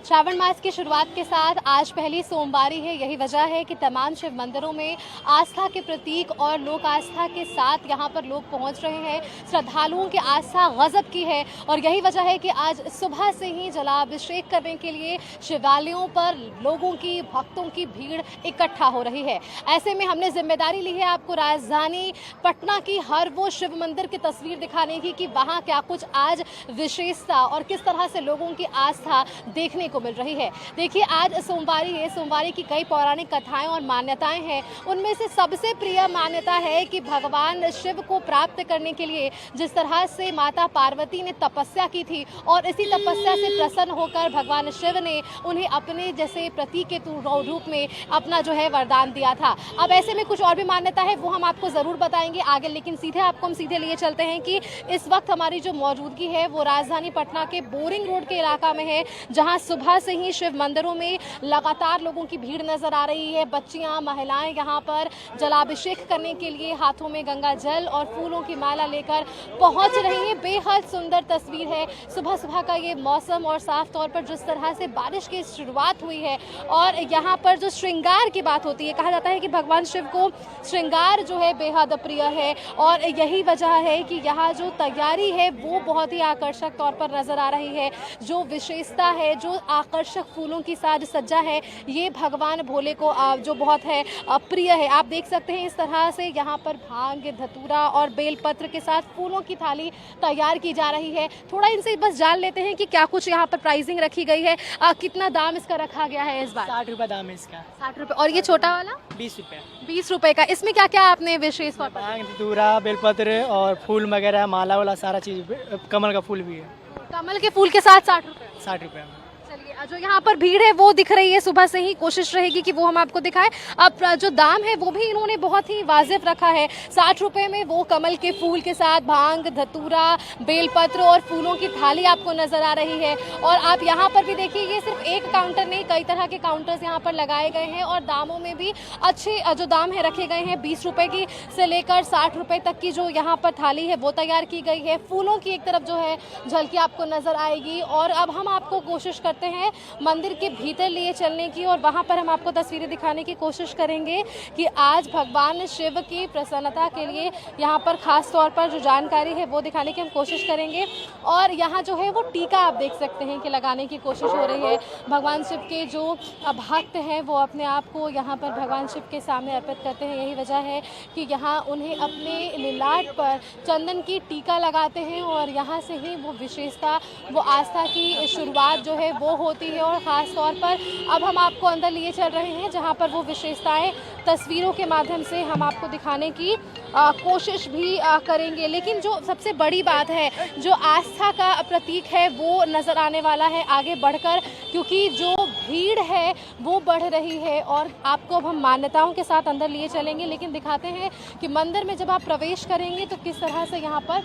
श्रावण मास की शुरुआत के साथ आज पहली सोमवारी है। यही वजह है कि तमाम शिव मंदिरों में आस्था के प्रतीक और लोक आस्था के साथ यहाँ पर लोग पहुँच रहे हैं। श्रद्धालुओं की आस्था गजब की है और यही वजह है कि आज सुबह से ही जलाभिषेक करने के लिए शिवालयों पर लोगों की, भक्तों की भीड़ इकट्ठा हो रही है। ऐसे में हमने जिम्मेदारी ली है आपको राजधानी पटना की हर वो शिव मंदिर की तस्वीर दिखाने की कि वहाँ क्या कुछ आज विशेषता और किस तरह से लोगों की आस्था देखने को मिल रही है। देखिए, आज सोमवारी है। सोमवारी की कई पौराणिक कथाएं और मान्यताएं हैं। उनमें से सबसे प्रिय मान्यता है कि भगवान शिव को प्राप्त करने के लिए जिस तरह से माता पार्वती ने तपस्या की थी और इसी तपस्या से प्रसन्न होकर भगवान शिव ने उन्हें अपने जैसे प्रतीक के रूप में अपना जो है वरदान दिया था। अब ऐसे में कुछ और भी मान्यता है, वो हम आपको ज़रूर बताएंगे आगे, लेकिन हम सीधे लिए चलते हैं कि इस वक्त हमारी जो मौजूदगी है वो राजधानी पटना के बोरिंग रोड के इलाका में है, जहां सुबह से ही शिव मंदिरों में लगातार लोगों की भीड़ नजर आ रही है। बच्चियां, महिलाएं यहां पर जलाभिषेक करने के लिए हाथों में गंगा जल और फूलों की माला लेकर पहुंच रही है। बेहद सुंदर तस्वीर है सुबह सुबह का ये मौसम और साफ तौर पर जिस तरह से बारिश की शुरुआत हुई है। और यहाँ पर जो श्रृंगार की बात होती है, कहा जाता है कि भगवान शिव को श्रृंगार जो है बेहद प्रिय है और यही वजह है कि यहाँ जो तैयारी है वो बहुत ही आकर्षक तौर पर नजर आ रही है। जो विशेषता है, जो आकर्षक फूलों की साज सज्जा है, ये भगवान भोले को जो बहुत है प्रिय है। आप देख सकते हैं इस तरह से यहाँ पर भांग, धतूरा और बेलपत्र के साथ फूलों की थाली तैयार की जा रही है। थोड़ा इनसे बस जान लेते हैं कि क्या कुछ यहाँ पर प्राइसिंग रखी गई है, कितना दाम इसका रखा गया है इस बार? 60 रुपये दाम है इसका। 60 रुपये। और ये छोटा वाला 20 रुपये। 20 रुपये का। इसमें क्या क्या आपने विशेष तौर पर? भांग, धतूरा, बेलपत्र और फूल वगैरह, माला वाला सारा चीज़, कमल का फूल भी है। कमल के फूल के साथ 60 रुपये। 60 रुपये में। चलिए, जो यहाँ पर भीड़ है वो दिख रही है सुबह से ही, कोशिश रहेगी कि वो हम आपको दिखाएं। अब जो दाम है वो भी इन्होंने बहुत ही वाजिब रखा है। 60 रुपये में वो कमल के फूल के साथ भांग, धतूरा, बेलपत्र और फूलों की थाली आपको नजर आ रही है। और आप यहाँ पर भी देखिए, ये सिर्फ एक काउंटर नहीं, कई तरह के काउंटर्स यहाँ पर लगाए गए हैं और दामों में भी अच्छे जो दाम है रखे गए हैं। 20 रुपये की से लेकर 60 रुपये तक की जो यहाँ पर थाली है वो तैयार की गई है। फूलों की एक तरफ जो है झलकी आपको नजर आएगी। और अब हम आपको कोशिश करते हैं मंदिर के भीतर लिए चलने की और वहां पर हम आपको तस्वीरें दिखाने की कोशिश करेंगे कि आज भगवान शिव की प्रसन्नता के लिए यहाँ पर खास तौर पर जो जानकारी है वो दिखाने की हम कोशिश करेंगे। और यहाँ जो है वो टीका आप देख सकते हैं कि लगाने की कोशिश हो रही है। भगवान शिव के जो भक्त हैं वो अपने आप को यहाँ पर भगवान शिव के सामने अर्पित करते हैं। यही वजह है कि यहाँ उन्हें अपने लिलाट पर चंदन की टीका लगाते हैं और यहाँ से ही वो विशेषता, वो आस्था की शुरुआत जो है वो होती है। और ख़ास तौर पर अब हम आपको अंदर लिए चल रहे हैं जहां पर वो विशेषताएं तस्वीरों के माध्यम से हम आपको दिखाने की कोशिश भी करेंगे। लेकिन जो सबसे बड़ी बात है, जो आस्था का प्रतीक है वो नज़र आने वाला है आगे बढ़कर, क्योंकि जो भीड़ है वो बढ़ रही है। और आपको अब हम मान्यताओं के साथ अंदर लिए चलेंगे, लेकिन दिखाते हैं कि मंदिर में जब आप प्रवेश करेंगे तो किस तरह से यहाँ पर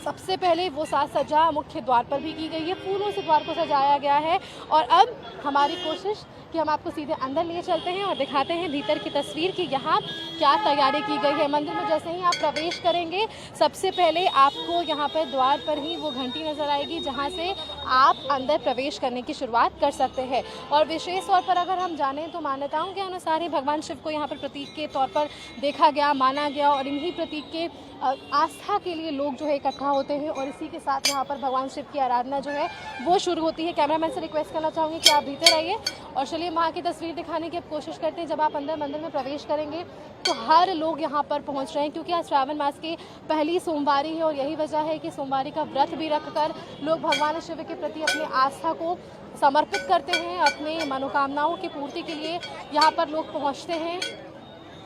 सबसे पहले वो साज सज्जा मुख्य द्वार पर भी की गई है, फूलों से द्वार को सजाया गया है। और अब हमारी कोशिश कि हम आपको सीधे अंदर लिए चलते हैं और दिखाते हैं भीतर की तस्वीर कि यहाँ क्या तैयारी की गई है। मंदिर में जैसे ही आप प्रवेश करेंगे सबसे पहले आपको यहाँ पर द्वार पर ही वो घंटी नज़र आएगी जहाँ से आप अंदर प्रवेश करने की शुरुआत कर सकते हैं। और विशेष तौर पर अगर हम जानें तो मान्यताओं के अनुसार ही भगवान शिव को यहाँ पर प्रतीक के तौर पर देखा गया, माना गया और इन्हीं प्रतीक के आस्था के लिए लोग जो है इकट्ठा होते हैं और इसी के साथ यहाँ पर भगवान शिव की आराधना जो है वो शुरू होती है। कैमरामैन से रिक्वेस्ट करना चाहूँगी कि आप भीतर आइए और चलिए वहाँ की तस्वीर दिखाने की अब कोशिश करते हैं। जब आप अंदर मंदिर में प्रवेश करेंगे तो हर लोग यहाँ पर पहुँच रहे हैं, क्योंकि आज श्रावण मास की पहली सोमवारी है और यही वजह है कि सोमवारी का व्रत भी रखकर लोग भगवान शिव के प्रति अपनी आस्था को समर्पित करते हैं। अपने मनोकामनाओं की पूर्ति के लिए यहाँ पर लोग पहुँचते हैं।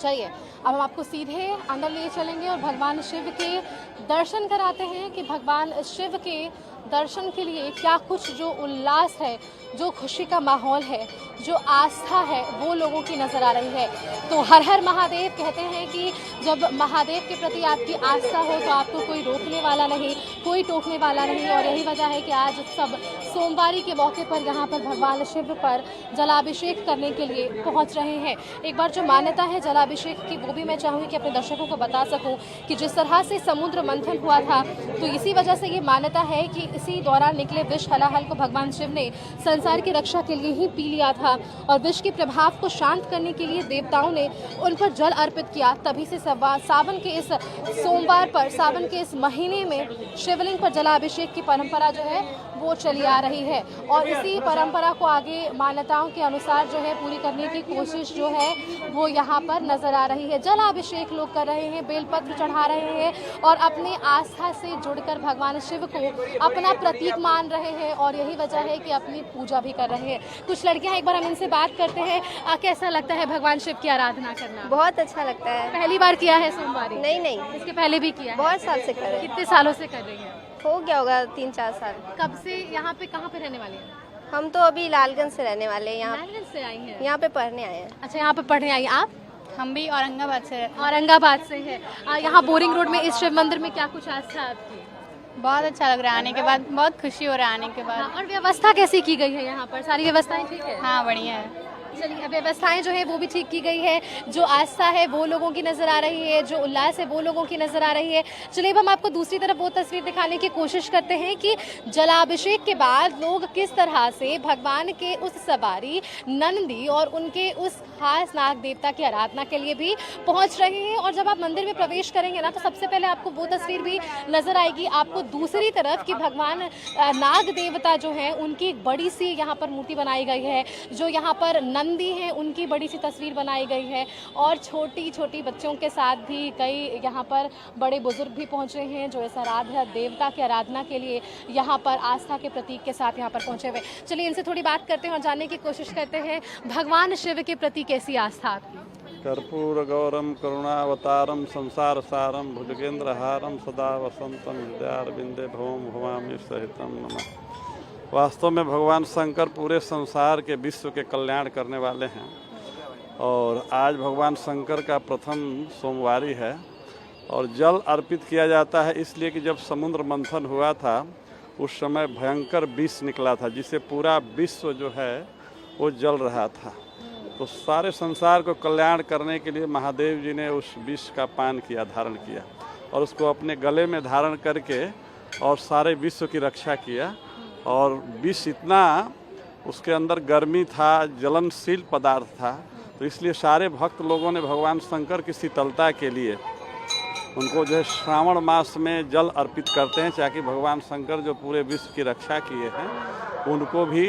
चाहिए अब हम आपको सीधे अंदर लिए चलेंगे और भगवान शिव के दर्शन कराते हैं कि भगवान शिव के दर्शन के लिए क्या कुछ जो उल्लास है, जो खुशी का माहौल है, जो आस्था है वो लोगों की नज़र आ रही है। तो हर हर महादेव कहते हैं कि जब महादेव के प्रति आपकी आस्था हो तो आपको कोई रोकने वाला नहीं, कोई टोकने वाला नहीं। और यही वजह है कि आज सब सोमवारी के मौके पर यहाँ पर भगवान शिव पर जलाभिषेक करने के लिए पहुँच रहे हैं। एक बार जो मान्यता है जलाभिषेक की वो भी मैं चाहूँगी कि अपने दर्शकों को बता सकूँ कि जिस तरह से समुद्र मंथन हुआ था तो इसी वजह से ये मान्यता है कि इसी दौरान निकले विष हलाहल को भगवान शिव ने संसार की रक्षा के लिए ही पी लिया था और विष के प्रभाव को शांत करने के लिए देवताओं ने उन पर जल अर्पित किया। तभी से सावन के इस सोमवार पर, सावन के इस महीने में शिवलिंग पर जलाभिषेक की परंपरा जो है वो चली आ रही है और इसी परंपरा को आगे मान्यताओं के अनुसार जो है पूरी करने की कोशिश जो है वो यहाँ पर नजर आ रही है। जलाभिषेक लोग कर रहे हैं, बेलपत्र चढ़ा रहे हैं और अपनी आस्था से जुड़कर भगवान शिव को अपना प्रतीक मान रहे हैं और यही वजह है कि अपनी पूजा भी कर रहे हैं। कुछ लड़कियां, एक बार हम इनसे बात करते हैं, कैसा लगता है भगवान शिव की आराधना करना? बहुत अच्छा लगता है। पहली बार किया है सोमवारी? नहीं, इसके पहले भी किया है? बहुत साल से कर रहे हैं। कितने सालों से कर रही है? हो गया होगा 3-4 साल। कब से? यहाँ पे कहाँ पे रहने वाली हैं? हम तो अभी लालगंज से रहने वाले हैं। नारायणगंज से आई हैं? यहाँ पे पढ़ने आए हैं। अच्छा, यहाँ पे पढ़ने आई। आप? हम भी औरंगाबाद से। औरंगाबाद से है। यहाँ बोरिंग रोड में इस शिव मंदिर में क्या कुछ आस्था है आपकी? बहुत अच्छा लग रहा है आने के बाद, बहुत खुशी हो रहा है आने के बाद। और व्यवस्था कैसी की गई है यहाँ पर? सारी व्यवस्थाएं ठीक है? हाँ, बढ़िया है। चलिए, व्यवस्थाएं जो है वो भी ठीक की गई है, जो आस्था है वो लोगों की नजर आ रही है, जो उल्लास है वो लोगों की नजर आ रही है। चलिए, अब हम आपको दूसरी तरफ वो तस्वीर दिखाने की कोशिश करते हैं कि जलाभिषेक के बाद लोग किस तरह से भगवान के उस सवारी नंदी और उनके उस खास नाग देवता की आराधना के लिए भी पहुंच रहे हैं। और जब आप मंदिर में प्रवेश करेंगे ना, तो सबसे पहले आपको वो तस्वीर भी नजर आएगी आपको दूसरी तरफ कि भगवान नाग देवता जो है उनकी एक बड़ी सी यहाँ पर मूर्ति बनाई गई है, जो यहाँ पर नंदी हैं उनकी बड़ी सी तस्वीर बनाई गई है और छोटी छोटी बच्चों के साथ भी कई यहाँ पर बड़े बुजुर्ग भी पहुँचे हैं जो इस आराध्य देवता की आराधना के लिए यहाँ पर आस्था के प्रतीक के साथ यहाँ पर पहुँचे हुए। चलिए, इनसे थोड़ी बात करते हैं और जानने की कोशिश करते हैं भगवान शिव के प्रति कैसी आस्था आपकी? कर्पूर गौरम करुणावतारम संसार सारम भुजगेंद्रहारम सदा वसंतम हृदयारविंदे भवम भवामी सहितम नमः। वास्तव में भगवान शंकर पूरे संसार के, विश्व के कल्याण करने वाले हैं और आज भगवान शंकर का प्रथम सोमवारी है और जल अर्पित किया जाता है इसलिए कि जब समुद्र मंथन हुआ था उस समय भयंकर विष निकला था जिससे पूरा विश्व जो है वो जल रहा था। तो सारे संसार को कल्याण करने के लिए महादेव जी ने उस विष का पान किया, धारण किया और उसको अपने गले में धारण करके और सारे विश्व की रक्षा किया। और विष इतना उसके अंदर गर्मी था, जलनशील पदार्थ था, तो इसलिए सारे भक्त लोगों ने भगवान शंकर की शीतलता के लिए उनको जो है श्रावण मास में जल अर्पित करते हैं ताकि भगवान शंकर जो पूरे विश्व की रक्षा किए हैं उनको भी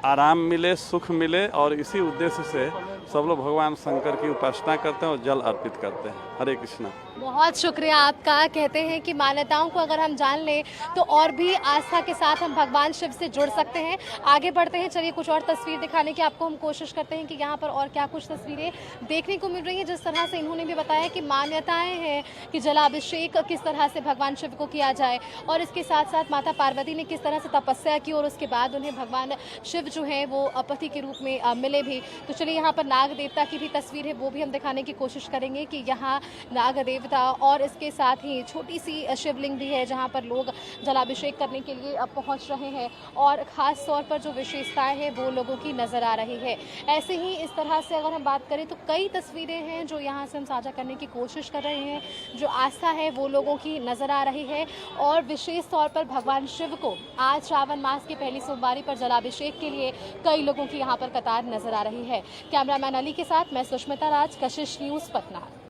आराम मिले, सुख मिले और इसी उद्देश्य से सब लोग भगवान शंकर की उपासना करते हैं और जल अर्पित करते हैं। हरे कृष्णा। बहुत शुक्रिया आपका। कहते हैं कि मान्यताओं को अगर हम जान लें तो और भी आस्था के साथ हम भगवान शिव से जुड़ सकते हैं। आगे बढ़ते हैं, चलिए कुछ और तस्वीर दिखाने की आपको हम कोशिश करते हैं कि यहाँ पर और क्या कुछ तस्वीरें देखने को मिल रही हैं। जिस तरह से इन्होंने भी बताया कि मान्यताएं हैं कि जलाभिषेक किस तरह से भगवान शिव को किया जाए और इसके साथ साथ माता पार्वती ने किस तरह से तपस्या की और उसके बाद उन्हें भगवान शिव जो है वो पति के रूप में मिले भी। तो चलिए, यहाँ पर नाग देवता की भी तस्वीर है, वो भी हम दिखाने की कोशिश करेंगे कि यहाँ नाग देवता और इसके साथ ही छोटी सी शिवलिंग भी है जहाँ पर लोग जलाभिषेक करने के लिए अब पहुँच रहे हैं और ख़ास तौर पर जो विशेषताएं हैं वो लोगों की नज़र आ रही है। ऐसे ही इस तरह से अगर हम बात करें तो कई तस्वीरें हैं जो यहाँ से हम साझा करने की कोशिश कर रहे हैं। जो आस्था है वो लोगों की नज़र आ रही है और विशेष तौर पर भगवान शिव को आज श्रावण मास की पहली सोमवारी पर जलाभिषेक के लिए कई लोगों की यहाँ पर कतार नज़र आ रही है। कैमरामैन अली के साथ मैं सुष्मिता राज, कशिश न्यूज़, पटना।